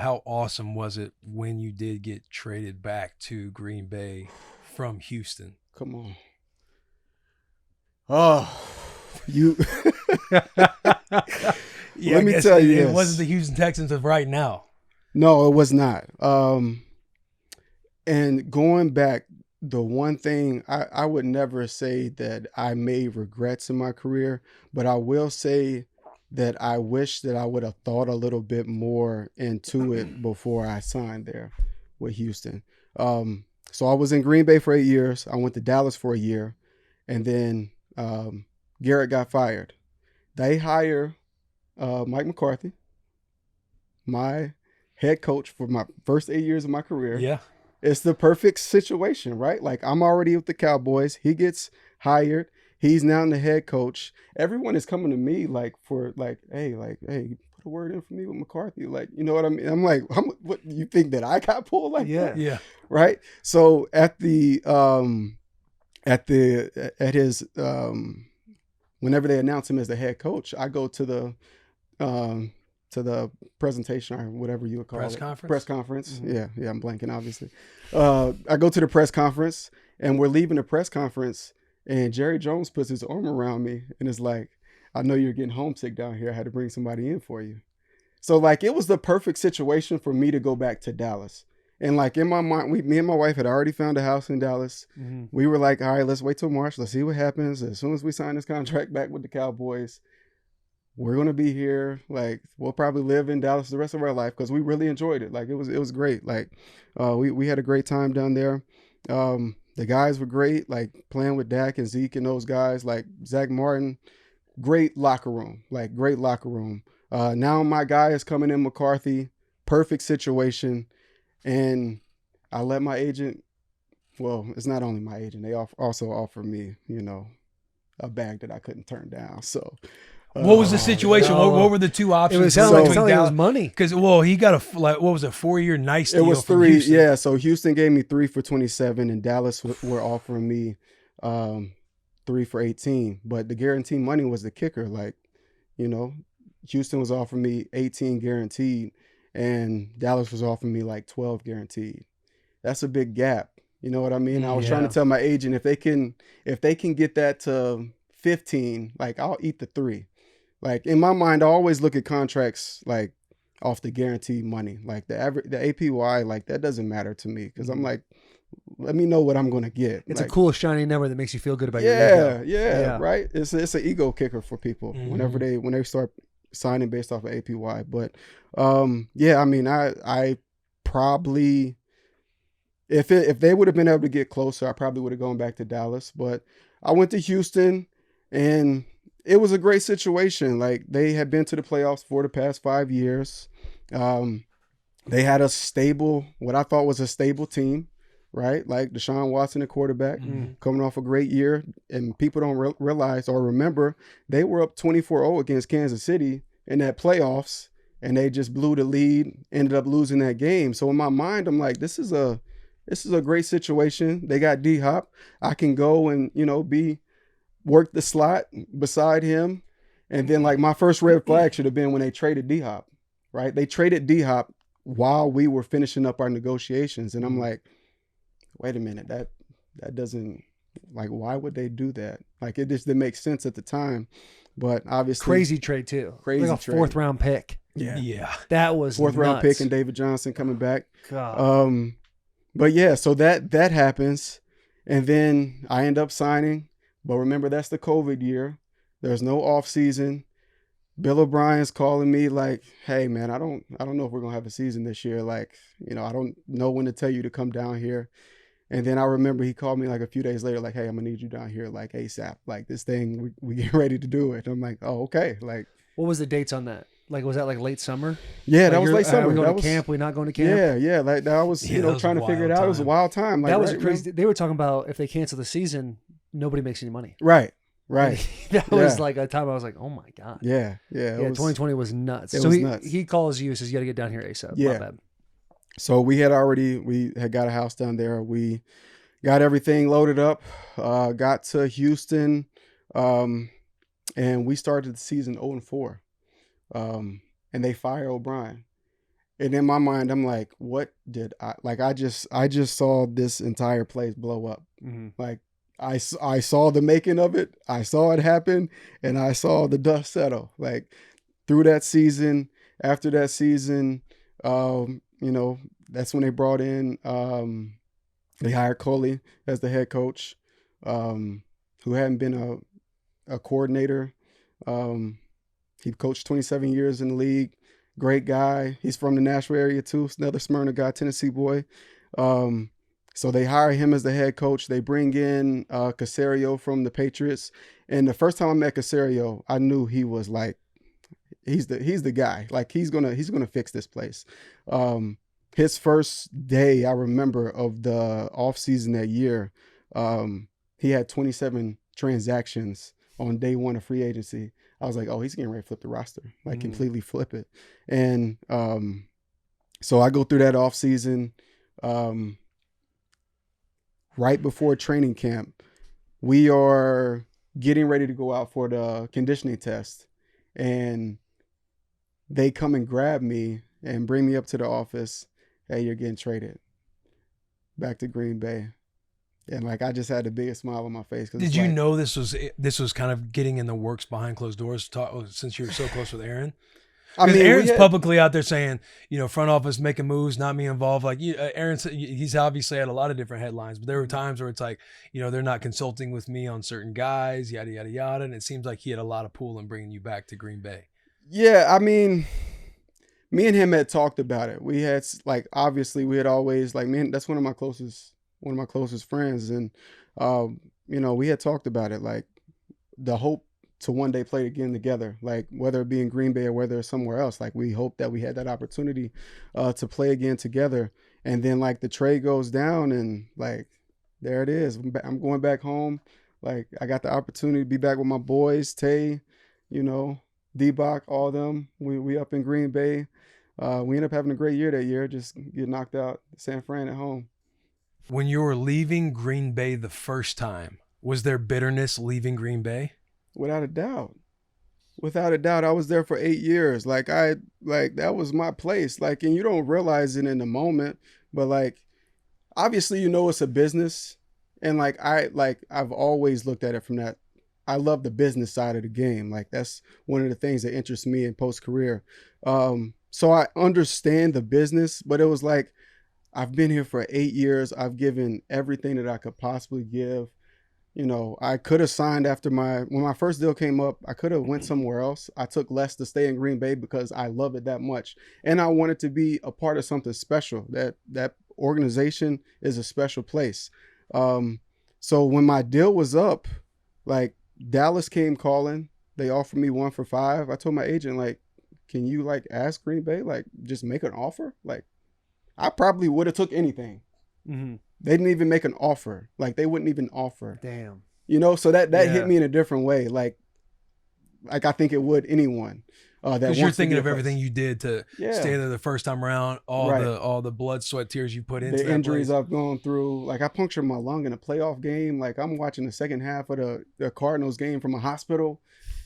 how awesome was it when you did get traded back to Green Bay from Houston? Come on. Oh, you. Yeah, Let I me guess tell you it this. wasn't the Houston Texans of right now. No, it was not. And going back, the one thing I would never say that I made regrets in my career, but I will say that I wish that I would have thought a little bit more into it before I signed there with Houston. So I was in Green Bay for 8 years. I went to Dallas for a year, and then Garrett got fired. They hire Mike McCarthy, my head coach for my first 8 years of my career. Yeah. It's the perfect situation, right? Like, I'm already with the Cowboys. He gets hired. He's now the head coach. Everyone is coming to me hey, put a word in for me with McCarthy. Like, you know what I mean? I'm like, what, you think that I got pulled like that? Yeah. Right. So at his whenever they announce him as the head coach, I go to the presentation, or whatever you would call Press it. conference? Press conference. Mm-hmm. Yeah, I'm blanking, obviously. I go to the press conference, and we're leaving the press conference, and Jerry Jones puts his arm around me and is like, I know you're getting homesick down here. I had to bring somebody in for you. So, like, it was the perfect situation for me to go back to Dallas. And, like, in my mind, me and my wife had already found a house in Dallas. Mm-hmm. We were like, all right, let's wait till March. Let's see what happens. As soon as we sign this contract back with the Cowboys, we're going to be here. Like, we'll probably live in Dallas the rest of our life, because we really enjoyed it. Like, it was great. Like, we had a great time down there. The guys were great, like, playing with Dak and Zeke and those guys. Like, Zach Martin, great locker room. Like, great locker room. Now my guy is coming in, McCarthy. Perfect situation. And I let my agent, well, it's not only my agent. They also offer me, a bag that I couldn't turn down. So, What was the situation? no. What were the two options? It was sounding like it was money. Because, he got what was a 4-year nice deal it was from 3. Houston. Yeah. So Houston gave me 3 for 27, and Dallas were offering me 3 for 18. But the guaranteed money was the kicker. Like, Houston was offering me 18 guaranteed, and Dallas was offering me like 12 guaranteed. That's a big gap. You know what I mean? I was trying to tell my agent, if they can get that to 15, like, I'll eat the 3. Like, in my mind, I always look at contracts like off the guaranteed money. Like, the APY, like, that doesn't matter to me, because I'm like, let me know what I'm going to get. It's like, a cool shiny number that makes you feel good about your ego. Yeah, right. It's an ego kicker for people Mm-hmm. when they start signing based off of APY. But I mean, I probably, if they would have been able to get closer, I probably would have gone back to Dallas. But I went to Houston, and it was a great situation. Like, they had been to the playoffs for the past 5 years. They had what I thought was a stable team, right? Like, Deshaun Watson, the quarterback, coming off a great year. And people don't realize or remember, they were up 24-0 against Kansas City in that playoffs, and they just blew the lead, ended up losing that game. So in my mind, I'm like, this is a great situation. They got D-Hop. I can go and, work the slot beside him. And then, like, my first red flag should have been when they traded D-Hop, right? They traded D-Hop while we were finishing up our negotiations. And I'm like, wait a minute, that doesn't, like, why would they do that? Like, it just didn't make sense at the time. But obviously, Crazy trade too. Crazy like a trade. 4th round pick. Yeah. That was 4th round nuts. pick and David Johnson coming back. God. But yeah, so that happens. And then I end up signing. But remember, that's the COVID year. There's no off season. Bill O'Brien's calling me like, hey man, I don't know if we're gonna have a season this year. Like, I don't know when to tell you to come down here. And then I remember he called me like a few days later, like, hey, I'm gonna need you down here like ASAP. Like, this thing, we get ready to do it. I'm like, oh, okay. Like, What was the dates on that? Like, was that like late summer? yeah, Like, that was late Are summer. we going That to was, camp? We not going to camp? yeah. Like, that was, Yeah, that was trying a to figure it wild out. It was a time. wild time. Like, That was right, crazy. They were talking about if they cancel the season, nobody makes any money. Right. That was Yeah. like a time I was like, oh my God. Yeah. Yeah, 2020 was nuts. it So was nuts. he calls you, says you got to get down here ASAP. Yeah. My bad. So we had got a house down there. We got everything loaded up, got to Houston, and we started the season 0-4. And they fire O'Brien. And in my mind, I'm like, what did I like? I just saw this entire place blow up. Mm-hmm. Like I saw the making of it. I saw it happen, and I saw the dust settle. Like through that season, after that season, you know, that's when they brought in, they hired Coley as the head coach, who hadn't been a coordinator. He coached 27 years in the league. Great guy. He's from the Nashville area too. Another Smyrna guy, Tennessee boy. So they hire him as the head coach. They bring in Caserio from the Patriots. And the first time I met Caserio, I knew he was like, he's the guy. Like he's gonna fix this place. His first day, I remember, of the offseason that year, he had 27 transactions on day one of free agency. I was like, oh, he's getting ready to flip the roster, like completely flip it. And so I go through that offseason. Right before training camp, we are getting ready to go out for the conditioning test. And they come and grab me and bring me up to the office. Hey, you're getting traded back to Green Bay. And like I just had the biggest smile on my face. Did you know this was kind of getting in the works behind closed doors since you were so close with Aaron? I mean, Aaron's publicly out there saying, you know, front office making moves, not me involved. Like Aaron, he's obviously had a lot of different headlines, but there were times where it's like, you know, they're not consulting with me on certain guys, yada, yada, yada. And it seems like he had a lot of pull in bringing you back to Green Bay. Yeah, I mean, me and him had talked about it. We had obviously we had always that's one of my closest friends. And, you know, we had talked about it, like the hope to one day play again together, like whether it be in Green Bay or whether it's somewhere else. Like we hope that we had that opportunity to play again together. And then like the trade goes down and like, there it is. I'm going back home. Like I got the opportunity to be back with my boys, Tay, you know, D-Bach, all of them. We up in Green Bay. We ended up having a great year that year, just get knocked out San Fran at home. When you were leaving Green Bay the first time, was there bitterness leaving Green Bay? Without a doubt. Without a doubt. I was there for 8 years. Like that was my place. Like, and you don't realize it in the moment, but like, obviously, you know, it's a business. And I've always looked at it from that. I love the business side of the game. Like that's one of the things that interests me in post-career. So I understand the business, but it was like, I've been here for 8 years. I've given everything that I could possibly give. You know, I could have signed when my first deal came up, I could have went somewhere else. I took less to stay in Green Bay because I love it that much. And I wanted to be a part of something special. That organization is a special place. So when my deal was up, like Dallas came calling, they offered me 1 for $5. I told my agent, like, can you like ask Green Bay, like just make an offer? Like I probably would have took anything. Mm-hmm. They didn't even make an offer. Like they wouldn't even offer. Damn. You know, so that hit me in a different way. Like I think it would anyone. Because you're thinking of everything you did to stay there the first time around, all the blood, sweat, tears you put into the injuries place. I've gone through. Like I punctured my lung in a playoff game. Like I'm watching the second half of the Cardinals game from a hospital.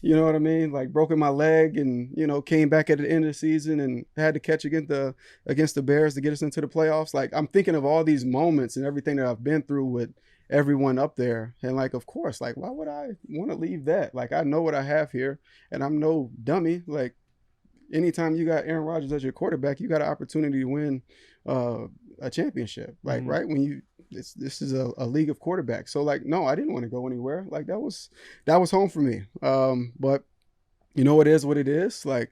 You know what I mean? Like broken my leg and, you know, came back at the end of the season and had to catch against the Bears to get us into the playoffs. Like I'm thinking of all these moments and everything that I've been through with everyone up there. And like, of course, like, why would I want to leave that? Like, I know what I have here and I'm no dummy. Like anytime you got Aaron Rodgers as your quarterback, you got an opportunity to win a championship. Like, right. When this is a league of quarterbacks. So like, no, I didn't want to go anywhere. Like that was home for me. But you know, it is what it is. Like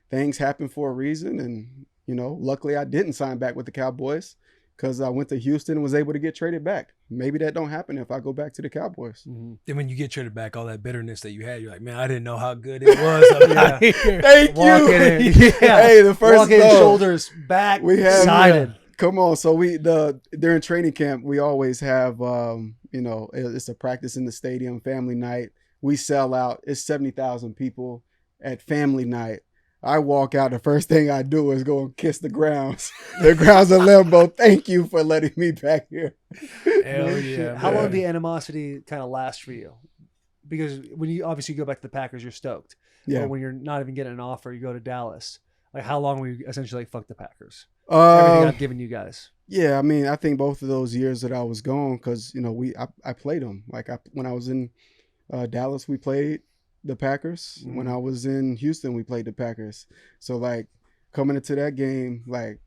things happen for a reason. And, you know, luckily I didn't sign back with the Cowboys because I went to Houston and was able to get traded back. Maybe that don't happen if I go back to the Cowboys. Mm-hmm. Then when you get traded back, all that bitterness that you had, you're like, man, I didn't know how good it was. Thank you. Hey, the first walking shoulders back, we have excited. Come on. So during training camp, we always have, you know, it's a practice in the stadium, family night. We sell out. It's 70,000 people at family night. I walk out. The first thing I do is go and kiss the grounds. The grounds of Limbo. Thank you for letting me back here. Hell yeah. How long did the animosity kind of last for you? Because when you obviously go back to the Packers, you're stoked. Yeah. But when you're not even getting an offer, you go to Dallas. Like how long we essentially like fuck the Packers? Everything I've given you guys. Yeah, I mean, I think both of those years that I was gone, because I played them. Like when I was in Dallas, we played the Packers. When I was in Houston, we played the Packers. So like coming into that game, like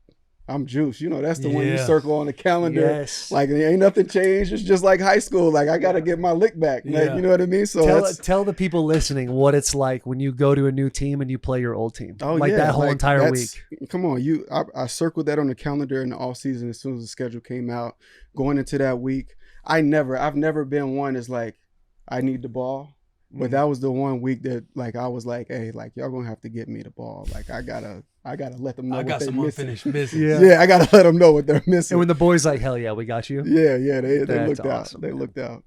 I'm juiced. That's the one you circle on the calendar. Yes. Like ain't nothing changed. It's just like high school. Like I got to get my lick back. Like, you know what I mean? So tell the people listening what it's like when you go to a new team and you play your old team. Oh, like that whole entire week. Come on, I circled that on the calendar in the off season as soon as the schedule came out. Going into that week, I've never been one that's like I need the ball. But that was the one week that like I was like, hey, like y'all gonna have to get me the ball. Like I gotta let them know. I got some unfinished business. Yeah, I gotta let them know what they're missing. And when the boys like, hell yeah, we got you. Yeah, they looked awesome, out. They looked out.